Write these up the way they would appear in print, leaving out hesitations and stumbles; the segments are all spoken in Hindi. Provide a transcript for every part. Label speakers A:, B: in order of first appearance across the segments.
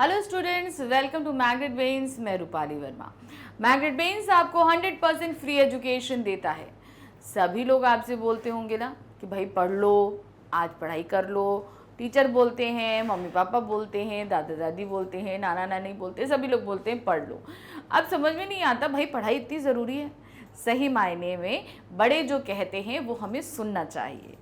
A: Hello students, welcome to magnet brains. मैं रूपाली वर्मा। मैग्नेट ब्रेन्स आपको 100% फ्री एजुकेशन देता है। सभी लोग आपसे बोलते होंगे ना कि भाई पढ़ लो, आज पढ़ाई कर लो। टीचर बोलते हैं, मम्मी पापा बोलते हैं, दादा दादी बोलते हैं, नाना नानी बोलते हैं, सभी लोग बोलते हैं पढ़ लो। अब समझ में नहीं आता भाई पढ़ाई इतनी ज़रूरी है। सही मायने में बड़े जो कहते हैं वो हमें सुनना चाहिए।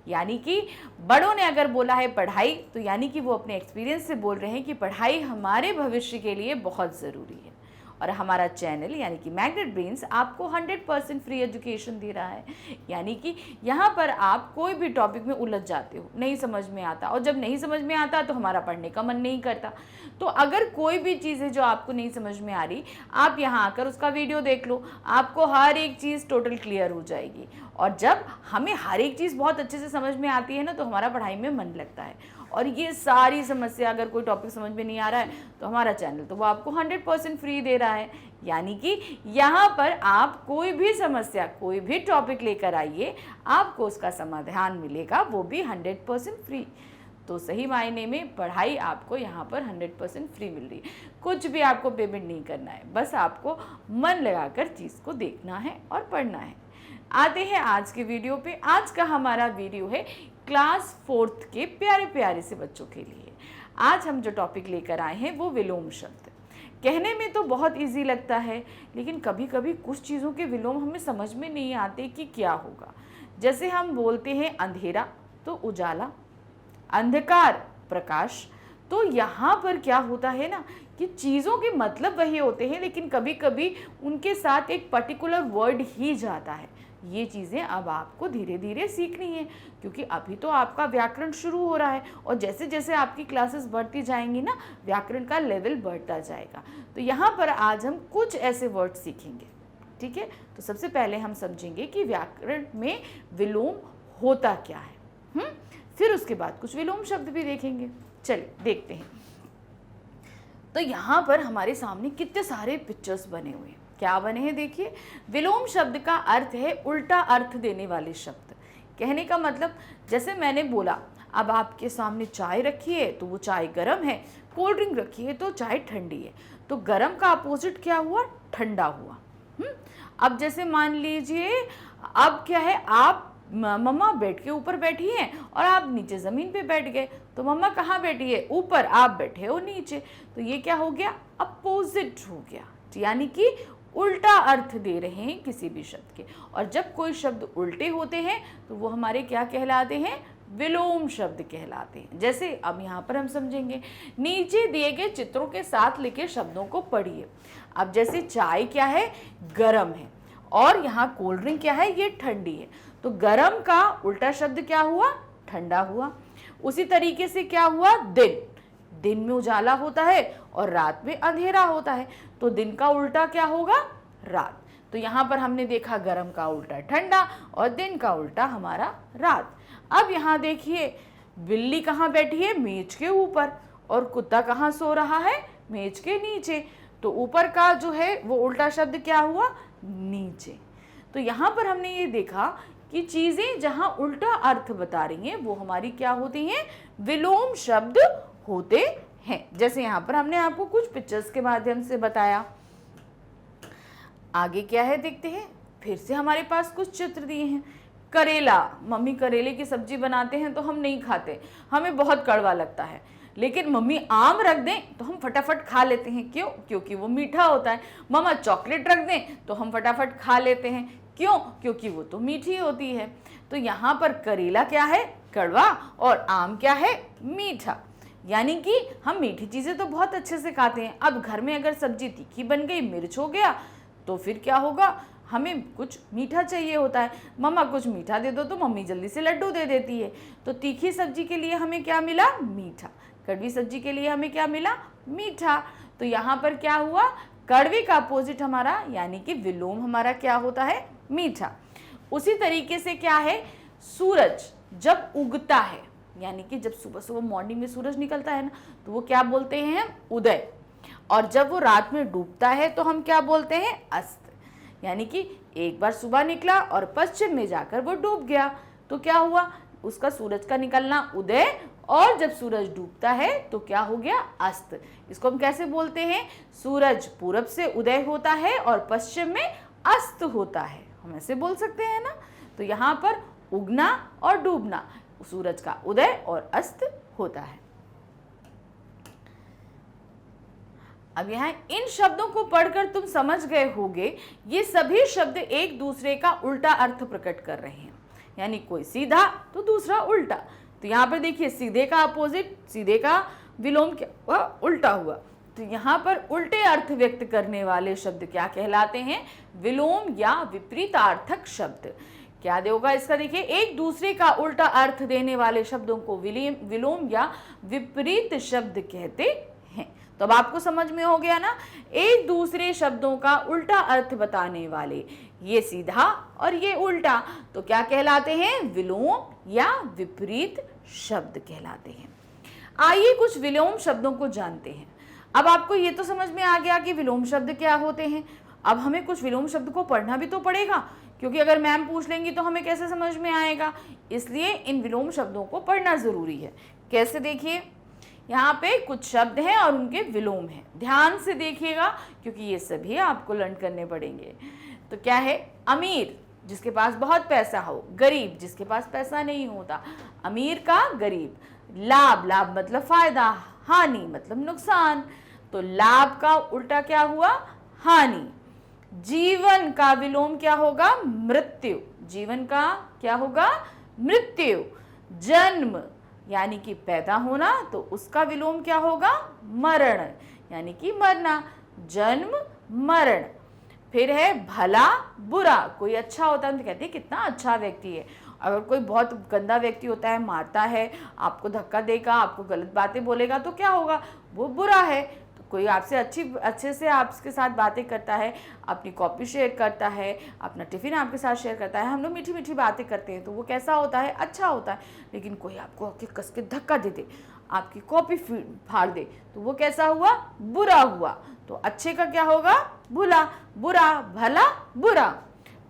A: यानी कि बड़ों ने अगर बोला है पढ़ाई, तो यानी कि वो अपने एक्सपीरियंस से बोल रहे हैं कि पढ़ाई हमारे भविष्य के लिए बहुत ज़रूरी है। और हमारा चैनल यानी कि मैग्नेट ब्रेन्स आपको 100% फ्री एजुकेशन दे रहा है। यानी कि यहाँ पर आप कोई भी टॉपिक में उलझ जाते हो, नहीं समझ में आता, और जब नहीं समझ में आता तो हमारा पढ़ने का मन नहीं करता। तो अगर कोई भी चीज़ है जो आपको नहीं समझ में आ रही, आप यहाँ आकर उसका वीडियो देख लो, आपको हर एक चीज़ टोटल क्लियर हो जाएगी। और जब हमें हर एक चीज़ बहुत अच्छे से समझ में आती है ना, तो हमारा पढ़ाई में मन लगता है। और ये सारी समस्या, अगर कोई टॉपिक समझ में नहीं आ रहा है तो हमारा चैनल तो वो आपको 100% फ्री दे रहा है। यानी कि यहाँ पर आप कोई भी समस्या, कोई भी टॉपिक लेकर आइए, आपको उसका समाधान मिलेगा, वो भी 100% फ्री। तो सही मायने में पढ़ाई आपको यहाँ पर 100% फ्री मिल रही है। कुछ भी आपको पेमेंट नहीं करना है, बस आपको मन लगाकर चीज़ को देखना है और पढ़ना है। आते हैं आज के वीडियो पे। आज का हमारा वीडियो है क्लास 4th के प्यारे प्यारे से बच्चों के लिए। आज हम जो टॉपिक लेकर आए हैं वो विलोम शब्द। कहने में तो बहुत इजी लगता है, लेकिन कभी कभी कुछ चीज़ों के विलोम हमें समझ में नहीं आते कि क्या होगा। जैसे हम बोलते हैं अंधेरा तो उजाला, अंधकार प्रकाश। तो यहाँ पर क्या होता है ना कि चीज़ों के मतलब वही होते हैं, लेकिन कभी कभी उनके साथ एक पर्टिकुलर वर्ड ही जाता है। ये चीज़ें अब आपको धीरे धीरे सीखनी है, क्योंकि अभी तो आपका व्याकरण शुरू हो रहा है, और जैसे जैसे आपकी क्लासेस बढ़ती जाएंगी ना, व्याकरण का लेवल बढ़ता जाएगा। तो यहाँ पर आज हम कुछ ऐसे वर्ड सीखेंगे, ठीक है। तो सबसे पहले हम समझेंगे कि व्याकरण में विलोम होता क्या है। फिर उसके बाद कुछ विलोम शब्द भी देखेंगे। चलिए देखते हैं। तो यहाँ पर हमारे सामने कितने सारे पिक्चर्स बने हुए हैं। क्या बने हैं देखिए। विलोम शब्द का अर्थ है उल्टा अर्थ देने वाले शब्द। कहने का मतलब, जैसे मैंने बोला, अब आपके सामने चाय रखी है तो वो चाय गर्म है, कोल्ड ड्रिंक रखी है तो चाय ठंडी है। तो गर्म का अपोजिट क्या हुआ? ठंडा हुआ। अब जैसे मान लीजिए, अब क्या है, आप मम्मा बेड के ऊपर बैठी हैं और आप नीचे ज़मीन पे बैठ गए। तो मम्मा कहाँ बैठी है? ऊपर, आप बैठे हो नीचे। तो ये क्या हो गया? अपोजिट हो गया। यानी कि उल्टा अर्थ दे रहे हैं किसी भी शब्द के। और जब कोई शब्द उल्टे होते हैं तो वो हमारे क्या कहलाते हैं? विलोम शब्द कहलाते हैं। जैसे अब यहाँ पर हम समझेंगे, नीचे दिए गए चित्रों के साथ लिखे शब्दों को पढ़िए। अब जैसे चाय क्या है? गरम है। और यहाँ कोल्ड ड्रिंक क्या है? ये ठंडी है। तो गरम का उल्टा शब्द क्या हुआ? ठंडा हुआ। उसी तरीके से क्या हुआ? दिन। दिन में उजाला होता है और रात में अंधेरा होता है। तो दिन का उल्टा क्या होगा? रात। तो यहाँ पर हमने देखा गरम का उल्टा ठंडा और दिन का उल्टा हमारा रात। अब यहाँ देखिए, बिल्ली कहाँ बैठी है? मेज के ऊपर। और कुत्ता कहाँ सो रहा है? मेज के नीचे। तो ऊपर का जो है वो उल्टा शब्द क्या हुआ? नीचे। तो यहाँ पर हमने ये देखा कि चीज़ें जहाँ उल्टा अर्थ बता रही हैं वो हमारी क्या होती हैं? विलोम शब्द होते हैं। जैसे यहाँ पर हमने आपको कुछ पिक्चर्स के माध्यम से बताया। आगे क्या है देखते हैं। फिर से हमारे पास कुछ चित्र दिए हैं। करेला, मम्मी करेले की सब्जी बनाते हैं तो हम नहीं खाते, हमें बहुत कड़वा लगता है। लेकिन मम्मी आम रख दें तो हम फटाफट खा लेते हैं। क्यों? क्योंकि वो मीठा होता है। मम्मा चॉकलेट रख दें तो हम फटाफट खा लेते हैं। क्यों? क्योंकि वो तो मीठी होती है। तो यहाँ पर करेला क्या है? कड़वा, और आम क्या है? मीठा। यानी कि हम मीठी चीज़ें तो बहुत अच्छे से खाते हैं। अब घर में अगर सब्जी तीखी बन गई, मिर्च हो गया, तो फिर क्या होगा? हमें कुछ मीठा चाहिए होता है। मम्मा कुछ मीठा दे दो तो मम्मी जल्दी से लड्डू दे देती है। तो तीखी सब्जी के लिए हमें क्या मिला? मीठा। कड़वी सब्जी के लिए हमें क्या मिला? मीठा। तो यहाँ पर क्या हुआ? कड़वे का अपोजिट हमारा यानी कि विलोम हमारा क्या होता है? मीठा। उसी तरीके से क्या है? सूरज जब उगता है, यानी कि जब सुबह सुबह मॉर्निंग में सूरज निकलता है ना, तो वो क्या बोलते हैं? उदय। और जब वो रात में डूबता है तो हम क्या बोलते हैं? अस्त। यानी कि एक बार सुबह निकला और पश्चिम में जाकर वो डूब गया, तो क्या हुआ? उसका सूरज का निकलना उदय और जब सूरज डूबता है तो क्या हो गया, अस्त। इसको हम कैसे बोलते हैं, सूरज पूरब से उदय होता है और पश्चिम में अस्त होता है, हम ऐसे बोल सकते हैं ना। तो यहाँ पर उगना और डूबना, सूरज का उदय और अस्त होता है। अब यहाँ इन शब्दों को पढ़कर तुम समझ गए होगे, ये सभी शब्द एक दूसरे का उल्टा अर्थ प्रकट कर रहे हैं, यानी कोई सीधा तो दूसरा उल्टा। तो यहाँ पर देखिए सीधे का अपोजिट, सीधे का विलोम क्या हुआ, उल्टा हुआ। तो यहाँ पर उल्टे अर्थ व्यक्त करने वाले शब्द क्या कहलाते हैं, विलोम या विपरीतार्थक शब्द। क्या होगा इसका, देखिए एक दूसरे का उल्टा अर्थ देने वाले शब्दों को विलोम या विपरीत शब्द कहते हैं। तो अब आपको समझ में हो गया ना, एक दूसरे शब्दों का उल्टा अर्थ बताने वाले, ये सीधा और ये उल्टा, तो क्या कहलाते हैं, विलोम या विपरीत शब्द कहलाते हैं। आइए कुछ विलोम शब्दों को जानते हैं। अब आपको ये तो समझ में आ गया कि विलोम शब्द क्या होते हैं। अब हमें कुछ विलोम शब्द को पढ़ना भी तो पड़ेगा, क्योंकि अगर मैम पूछ लेंगी तो हमें कैसे समझ में आएगा, इसलिए इन विलोम शब्दों को पढ़ना जरूरी है। कैसे, देखिए यहाँ पे कुछ शब्द हैं और उनके विलोम हैं, ध्यान से देखिएगा क्योंकि ये सभी आपको लर्न करने पड़ेंगे। तो क्या है, अमीर जिसके पास बहुत पैसा हो, गरीब जिसके पास पैसा नहीं होता, अमीर का गरीब। लाभ, लाभ मतलब फायदा, हानि मतलब नुकसान, तो लाभ का उल्टा क्या हुआ, हानि। जीवन का विलोम क्या होगा, मृत्यु, जीवन का क्या होगा, मृत्यु। जन्म यानी कि पैदा होना, तो उसका विलोम क्या होगा, मरण, यानी कि मरना, जन्म मरण। फिर है भला बुरा, कोई अच्छा होता है तो कहते हैं कितना अच्छा व्यक्ति है। अगर कोई बहुत गंदा व्यक्ति होता है, मारता है, आपको धक्का देगा, आपको गलत बातें बोलेगा, तो क्या होगा, वो बुरा है। तो कोई आपसे अच्छे से आपके साथ बातें करता है, अपनी कॉपी शेयर करता है, अपना टिफिन आपके साथ शेयर करता है, हम लोग मीठी मीठी बातें करते हैं, तो वो कैसा होता है, अच्छा होता है। लेकिन कोई आपको आके कस के धक्का दे दे, आपकी कॉपी फाड़ दे, तो वो कैसा हुआ, बुरा हुआ। तो अच्छे का क्या होगा, भला, बुरा, भला, बुरा।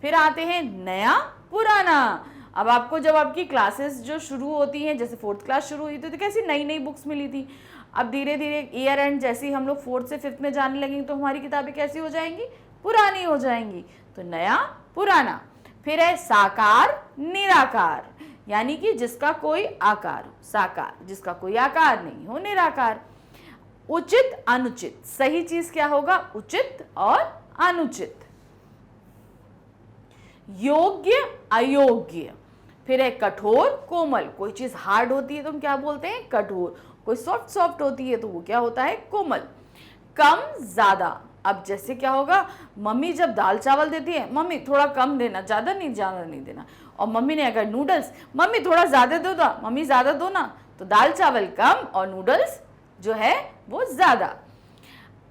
A: फिर आते हैं नया पुराना। अब आपको जब आपकी क्लासेस जो शुरू होती हैं, जैसे 4th क्लास शुरू हुई थी तो कैसी नई नई बुक्स मिली थी। अब धीरे धीरे ईयर एंड जैसे ही हम लोग 4th से 5th में जाने लगेंगे तो हमारी किताबें कैसी हो जाएंगी, पुरानी हो जाएंगी। तो नया पुराना। फिर है साकार निराकार, यानी कि जिसका कोई आकार हो, साकार जिसका कोई आकार नहीं हो, निराकार। उचित अनुचित, सही चीज क्या होगा, उचित और अनुचित। योग्य अयोग्य। फिर है कठोर कोमल, कोई चीज हार्ड होती है तो हम क्या बोलते हैं, कठोर। कोई सॉफ्ट सॉफ्ट होती है तो वो क्या होता है, कोमल। कम ज्यादा, अब जैसे क्या होगा, मम्मी जब दाल चावल देती है, मम्मी थोड़ा कम देना, ज्यादा नहीं देना। और मम्मी ने अगर नूडल्स, मम्मी थोड़ा ज्यादा दो ना, मम्मी ज्यादा दो ना, तो दाल चावल कम और नूडल्स जो है वो ज्यादा।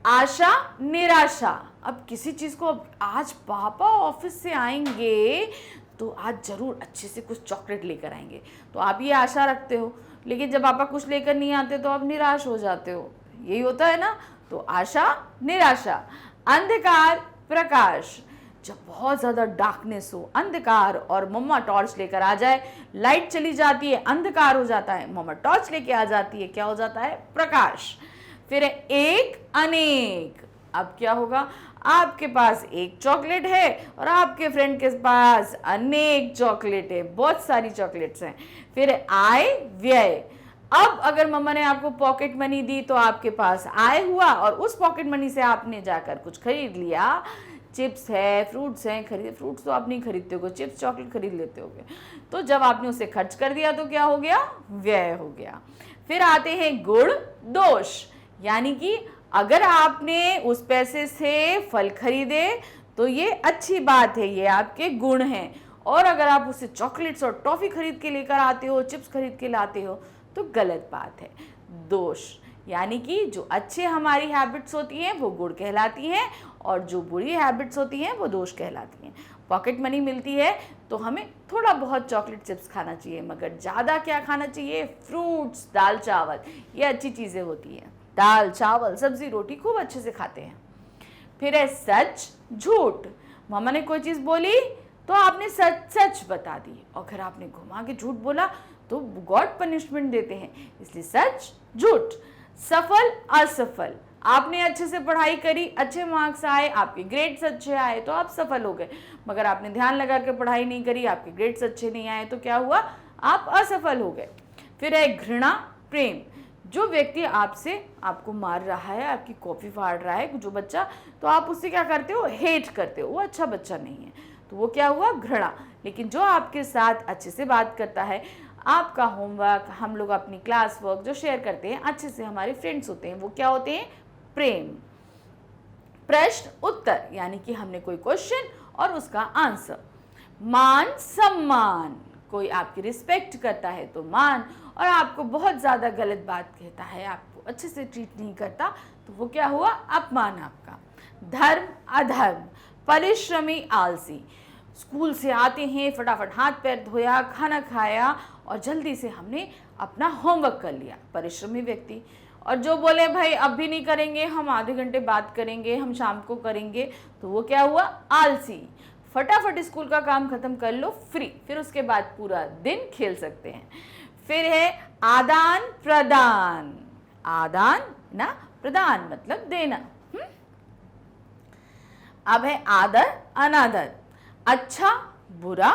A: आशा निराशा, अब किसी चीज को, आज पापा ऑफिस से आएंगे तो आज जरूर अच्छे से कुछ चॉकलेट लेकर आएंगे, तो आप ये आशा रखते हो, लेकिन जब पापा कुछ लेकर नहीं आते तो आप निराश हो जाते हो, यही होता है ना। तो आशा निराशा। अंधकार प्रकाश, जब बहुत ज्यादा डार्कनेस हो, अंधकार, और मम्मा टॉर्च लेकर आ जाए, लाइट चली जाती है, अंधकार हो जाता है, मम्मा टॉर्च लेके आ जाती है, क्या हो जाता है, प्रकाश। फिर एक अनेक, अब क्या होगा, आपके पास एक चॉकलेट है और आपके फ्रेंड के पास अनेक चॉकलेट है, बहुत सारी चॉकलेट्स हैं। फिर आय व्यय, अब अगर मम्मा ने आपको पॉकेट मनी दी तो आपके पास आय हुआ और उस पॉकेट मनी से आपने जाकर कुछ खरीद लिया, चिप्स है, फ्रूट्स हैं, खरीदे, फ्रूट्स तो आप नहीं खरीदते हो, चिप्स चॉकलेट खरीद लेते होगे, तो जब आपने उसे खर्च कर दिया तो क्या हो गया, व्यय हो गया। फिर आते हैं गुण दोष, यानी कि अगर आपने उस पैसे से फल खरीदे तो ये अच्छी बात है, ये आपके गुण हैं, और अगर आप उससे चॉकलेट्स और टॉफी खरीद के लेकर आते हो, चिप्स खरीद के लाते हो, तो गलत बात है, दोष। यानी कि जो अच्छे हमारी हैबिट्स होती हैं वो गुण कहलाती हैं और जो बुरी हैबिट्स होती हैं वो दोष कहलाती हैं। पॉकेट मनी मिलती है तो हमें थोड़ा बहुत चॉकलेट चिप्स खाना चाहिए, मगर ज़्यादा क्या खाना चाहिए, फ्रूट्स, दाल चावल, ये अच्छी चीज़ें होती हैं, दाल चावल सब्जी रोटी खूब अच्छे से खाते हैं। फिर है सच झूठ, मम्मा ने कोई चीज़ बोली तो आपने सच सच बता दी, और अगर आपने घुमा के झूठ बोला तो गॉड पनिशमेंट देते हैं। इसलिए सच झूठ। सफल असफल, आपने अच्छे से पढ़ाई करी, अच्छे मार्क्स आए, आपके ग्रेड्स अच्छे आए तो आप सफल हो गए। मगर आपने ध्यान लगा के पढ़ाई नहीं करी, आपके ग्रेड्स अच्छे नहीं आए तो क्या हुआ, आप असफल हो गए। फिर है घृणा प्रेम, जो व्यक्ति आपको मार रहा है, आपकी कॉपी फाड़ रहा है जो बच्चा, तो आप उससे क्या करते हो, हेट करते हो, वो अच्छा बच्चा नहीं है, तो वो क्या हुआ, घृणा। लेकिन जो आपके साथ अच्छे से बात करता है, आपका होमवर्क, हम लोग अपनी क्लास वर्क जो शेयर करते हैं, अच्छे से हमारे फ्रेंड्स होते हैं, वो क्या होते हैं, प्रेम। प्रश्न उत्तर, यानी कि हमने कोई क्वेश्चन और उसका आंसर। मान सम्मान, कोई आपकी रिस्पेक्ट करता है तो मान, और आपको बहुत ज़्यादा गलत बात कहता है, आपको अच्छे से ट्रीट नहीं करता, तो वो क्या हुआ, अपमान आपका। धर्म अधर्म, परिश्रमी आलसी, स्कूल से आते हैं, फटाफट हाथ पैर धोया, खाना खाया और जल्दी से हमने अपना होमवर्क कर लिया, परिश्रमी व्यक्ति। और जो बोले भाई अब भी नहीं करेंगे, हम आधे घंटे बात करेंगे, हम शाम को करेंगे, तो वो क्या हुआ, आलसी। फटाफट स्कूल का काम खत्म कर लो, फ्री, फिर उसके बाद पूरा दिन खेल सकते हैं। फिर है आदान प्रदान, आदान ना प्रदान मतलब देना। अब है आदर अनादर, अच्छा बुरा,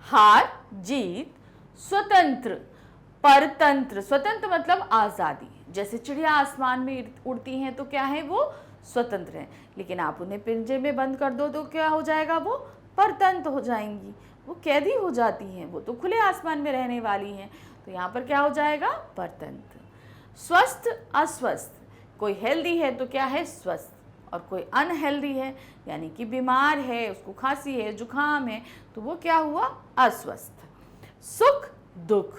A: हार जीत, स्वतंत्र परतंत्र, स्वतंत्र मतलब आज़ादी, जैसे चिड़िया आसमान में उड़ती हैं तो क्या है, वो स्वतंत्र हैं, लेकिन आप उन्हें पिंजरे में बंद कर दो तो क्या हो जाएगा, वो परतंत्र हो जाएंगी, वो कैदी हो जाती हैं, वो तो खुले आसमान में रहने वाली हैं, तो यहाँ पर क्या हो जाएगा, परतंत्र। स्वस्थ अस्वस्थ, कोई हेल्दी है तो क्या है, स्वस्थ, और कोई अनहेल्दी है यानी कि बीमार है, उसको खांसी है, जुकाम है, तो वो क्या हुआ, अस्वस्थ। सुख दुख,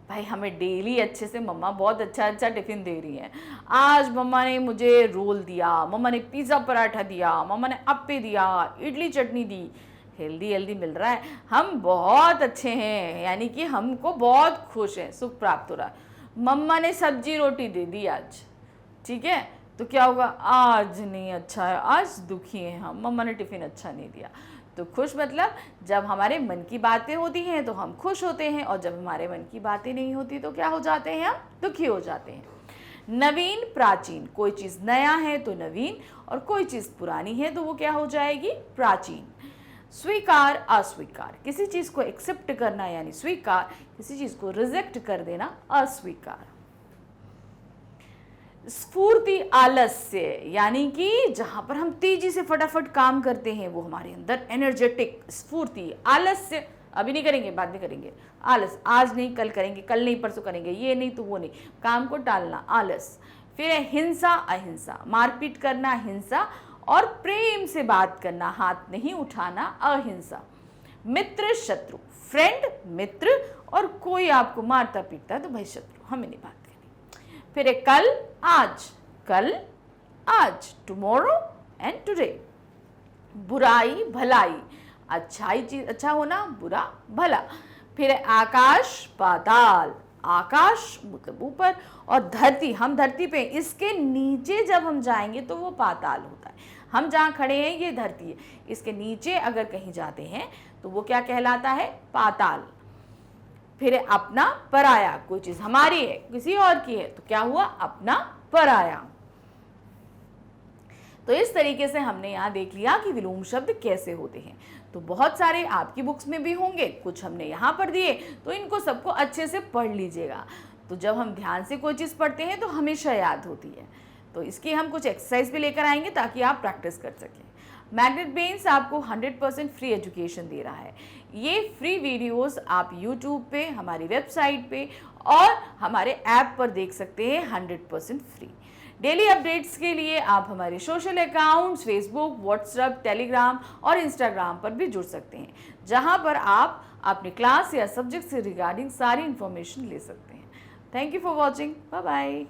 A: भाई हमें डेली अच्छे से मम्मा बहुत अच्छा अच्छा टिफिन दे रही है, आज मम्मा ने मुझे रोल दिया, मम्मा ने पिज़्ज़ा पराठा दिया, मम्मा ने अप्पे दिया, इडली चटनी दी, हेल्दी हेल्दी मिल रहा है, हम बहुत अच्छे हैं, यानी कि हमको बहुत खुश है, सुख प्राप्त हो रहा है। मम्मा ने सब्जी रोटी दे दी आज, ठीक है, तो क्या होगा, आज नहीं अच्छा है, आज दुखी हैं हम, मम्मा ने टिफ़िन अच्छा नहीं दिया। तो खुश मतलब जब हमारे मन की बातें होती हैं तो हम खुश होते हैं, और जब हमारे मन की बातें नहीं होती तो क्या हो जाते हैं, हम दुखी हो जाते हैं। नवीन प्राचीन, कोई चीज़ नया है तो नवीन, और कोई चीज़ पुरानी है तो वो क्या हो जाएगी, प्राचीन। स्वीकार अस्वीकार, किसी चीज़ को एक्सेप्ट करना यानी स्वीकार, किसी चीज़ को रिजेक्ट कर देना अस्वीकार। स्फूर्ति आलस्य, यानी कि जहां पर हम तेजी से फटाफट काम करते हैं वो हमारे अंदर एनर्जेटिक, स्फूर्ति। आलस्य, अभी नहीं करेंगे, बाद में करेंगे, आलस, आज नहीं कल करेंगे, कल नहीं परसों करेंगे, ये नहीं तो वो नहीं, काम को टालना, आलस। फिर है हिंसा अहिंसा, मारपीट करना हिंसा, और प्रेम से बात करना, हाथ नहीं उठाना, अहिंसा। मित्र शत्रु, फ्रेंड मित्र, और कोई आपको मारता पीटता है तो भाई शत्रु, हमें नहीं बात करनी। फिर है कल कल आज, टुमारो एंड टुडे। बुराई भलाई, अच्छाई चीज अच्छा होना, बुरा भला। फिर है आकाश पाताल, आकाश मतलब ऊपर, और धरती, हम धरती पे, इसके नीचे जब हम जाएंगे तो वो पाताल होता है। हम जहाँ खड़े हैं ये धरती है, इसके नीचे अगर कहीं जाते हैं तो वो क्या कहलाता है, पाताल। फिर है अपना पराया, कोई चीज हमारी है किसी और की है तो क्या हुआ, अपना पराया। तो इस तरीके से हमने यहाँ देख लिया कि विलोम शब्द कैसे होते हैं। तो बहुत सारे आपकी बुक्स में भी होंगे, कुछ हमने यहाँ पर दिए, तो इनको सबको अच्छे से पढ़ लीजिएगा। तो जब हम ध्यान से कोई चीज़ पढ़ते हैं तो हमेशा याद होती है। तो इसकी हम कुछ एक्सरसाइज भी लेकर आएंगे ताकि आप प्रैक्टिस कर सकें। मैग्नेट ब्रेन्स आपको 100% फ्री एजुकेशन दे रहा है। ये फ्री वीडियोस आप यूट्यूब पे, हमारी वेबसाइट पे और हमारे ऐप पर देख सकते हैं 100% फ्री। डेली अपडेट्स के लिए आप हमारे social accounts Facebook, WhatsApp, Telegram और इंस्टाग्राम पर भी जुड़ सकते हैं, जहां पर आप अपनी क्लास या सब्जेक्ट से रिगार्डिंग सारी इंफॉर्मेशन ले सकते हैं। Thank you for watching, bye bye.